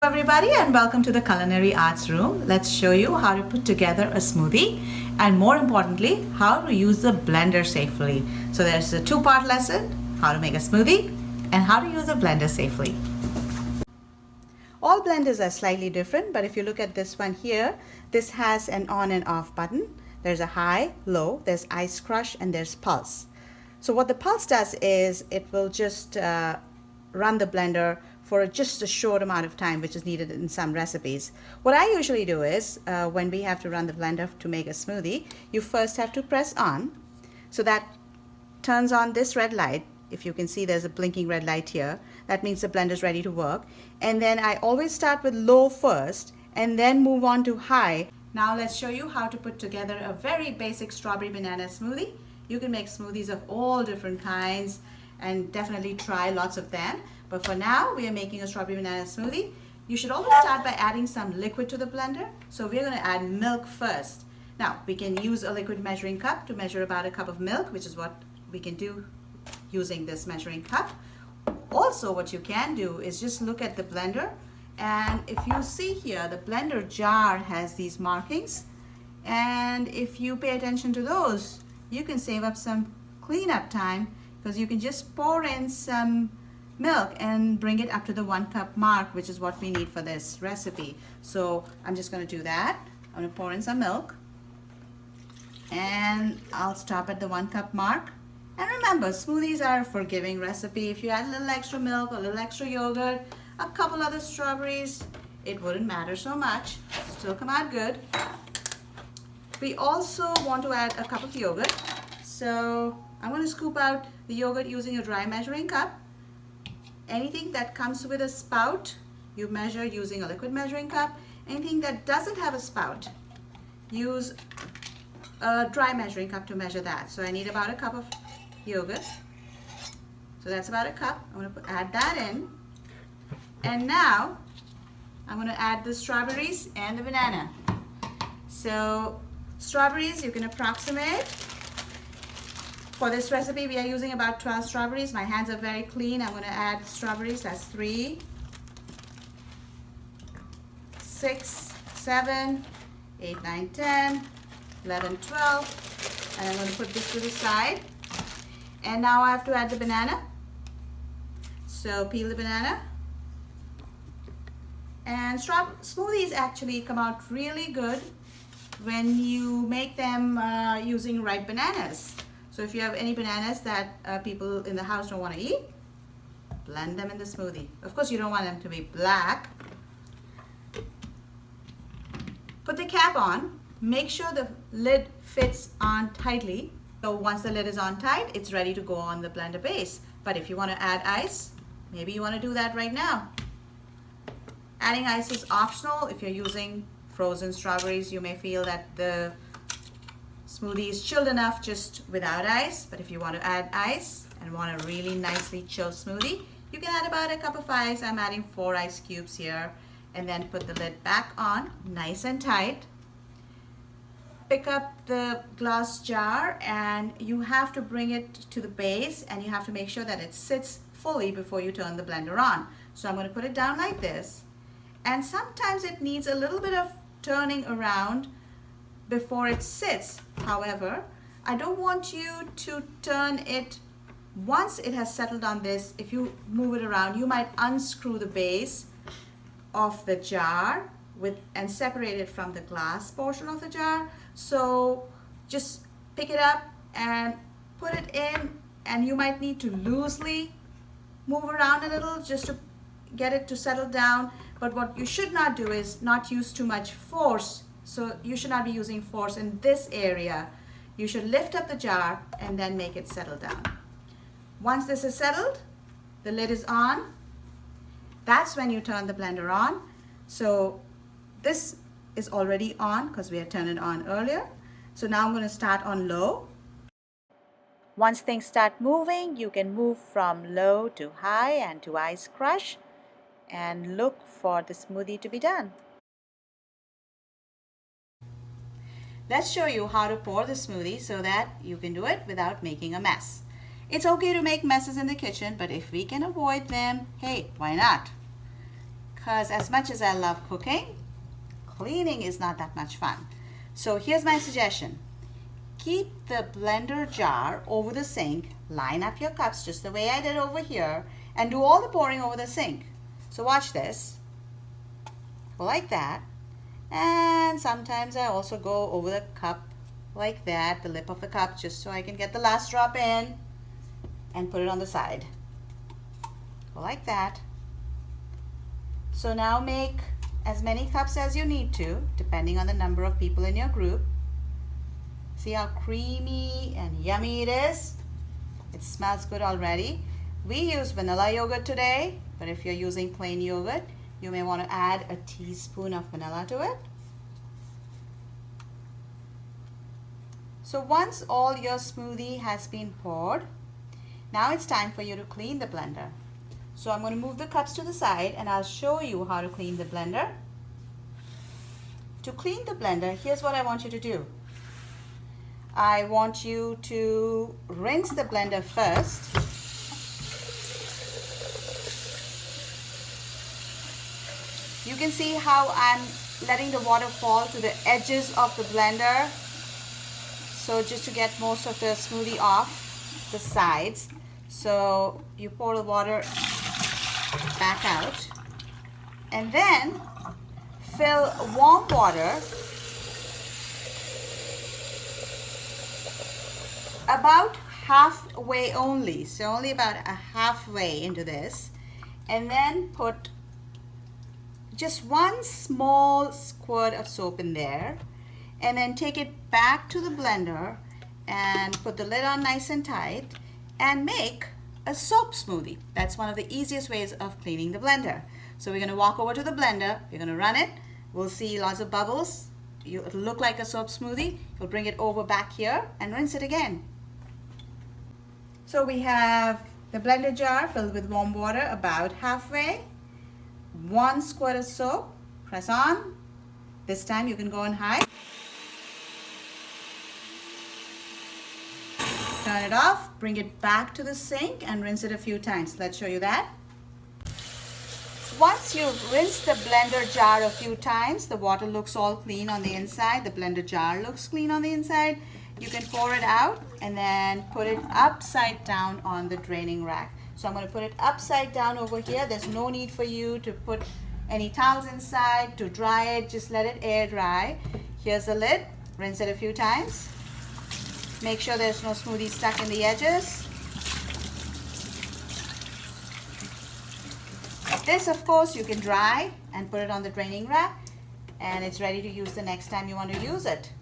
Hello everybody and welcome to the Culinary Arts Room. Let's show you how to put together a smoothie and more importantly, how to use the blender safely. So there's a two-part lesson, how to make a smoothie and how to use a blender safely. All blenders are slightly different, but if you look at this one here, this has an on and off button. There's a high, low, there's ice crush and there's pulse. So what the pulse does is it will just run the blender for just a short amount of time, which is needed in some recipes. What I usually do is when we have to run the blender to make a smoothie, you first have to press on. So that turns on this red light. If you can see, there's a blinking red light here. That means the blender is ready to work. And then I always start with low first and then move on to high. Now let's show you how to put together a very basic strawberry banana smoothie. You can make smoothies of all different kinds and definitely try lots of them. But for now, we are making a strawberry banana smoothie. You should always start by adding some liquid to the blender. So we're going to add milk first. Now, we can use a liquid measuring cup to measure about a cup of milk, which is what we can do using this measuring cup. Also, what you can do is just look at the blender. And if you see here, the blender jar has these markings. And if you pay attention to those, you can save up some cleanup time because you can just pour in some milk and bring it up to the 1 cup mark, which is what we need for this recipe. So I'm just going to do that. I'm going to pour in some milk and I'll stop at the 1 cup mark. And remember, smoothies are a forgiving recipe. If you add a little extra milk, a little extra yogurt, a couple other strawberries, it wouldn't matter so much. Still come out good. We also want to add a cup of yogurt. So I'm going to scoop out the yogurt using a dry measuring cup. Anything that comes with a spout, you measure using a liquid measuring cup. Anything that doesn't have a spout, use a dry measuring cup to measure that. So I need about a cup of yogurt. So that's about a cup. I'm going to add that in. And now I'm going to add the strawberries and the banana. So strawberries, you can approximate. For this recipe, we are using about 12 strawberries. My hands are very clean. I'm going to add strawberries. That's 3, 6, 7, 8, 9, 10, 11, 12. And I'm going to put this to the side. And now I have to add the banana. So peel the banana. And smoothies actually come out really good when you make them using ripe bananas. So if you have any bananas that people in the house don't want to eat, blend them in the smoothie. Of course, you don't want them to be black. Put the cap on. Make sure the lid fits on tightly. So once the lid is on tight, it's ready to go on the blender base. But if you want to add ice, maybe you want to do that right now. Adding ice is optional. If you're using frozen strawberries, you may feel that the smoothie is chilled enough just without ice. But if you want to add ice and want a really nicely chilled smoothie, you can add about a cup of ice. I'm adding 4 ice cubes here. And then put the lid back on, nice and tight. Pick up the glass jar and you have to bring it to the base and you have to make sure that it sits fully before you turn the blender on. So I'm going to put it down like this. And sometimes it needs a little bit of turning around before it sits. However, I don't want you to turn it once it has settled on this. If you move it around, you might unscrew the base of the jar and separate it from the glass portion of the jar. So just pick it up and put it in, and you might need to loosely move around a little just to get it to settle down. But what you should not do is not use too much force. So you should not be using force in this area. You should lift up the jar and then make it settle down. Once this is settled, the lid is on. That's when you turn the blender on. So this is already on because we had turned it on earlier. So now I'm going to start on low. Once things start moving, you can move from low to high and to ice crush and look for the smoothie to be done. Let's show you how to pour the smoothie so that you can do it without making a mess. It's okay to make messes in the kitchen, but if we can avoid them, hey, why not? because as much as I love cooking, cleaning is not that much fun. So here's my suggestion. Keep the blender jar over the sink, line up your cups just the way I did over here, and do all the pouring over the sink. So watch this. Go like that. And sometimes I also go over the cup like that, the lip of the cup, just so I can get the last drop in and put it on the side. Go like that. So now make as many cups as you need to, depending on the number of people in your group. See how creamy and yummy it is? It smells good already. We use vanilla yogurt today, but if you're using plain yogurt, you may want to add a teaspoon of vanilla to it. So once all your smoothie has been poured, now it's time for you to clean the blender. So I'm going to move the cups to the side and I'll show you how to clean the blender. To clean the blender, here's what I want you to do. I want you to rinse the blender first. You can see how I'm letting the water fall to the edges of the blender. So just to get most of the smoothie off the sides. So you pour the water back out and then fill warm water about halfway only, so only about a halfway into this, and then put just one small squirt of soap in there, and then take it back to the blender and put the lid on nice and tight and make a soap smoothie. That's one of the easiest ways of cleaning the blender. So we're going to walk over to the blender, we're going to run it, we'll see lots of bubbles, it'll look like a soap smoothie, you'll bring it over back here and rinse it again. So we have the blender jar filled with warm water about halfway, one squirt of soap, press on, this time you can go on high. Turn it off, bring it back to the sink and rinse it a few times. Let's show you that. Once you've rinsed the blender jar a few times, the water looks all clean on the inside, the blender jar looks clean on the inside, you can pour it out and then put it upside down on the draining rack. So I'm going to put it upside down over here. There's no need for you to put any towels inside to dry it, just let it air dry. Here's the lid, rinse it a few times. Make sure there's no smoothie stuck in the edges. This, of course, you can dry and put it on the draining rack, and it's ready to use the next time you want to use it.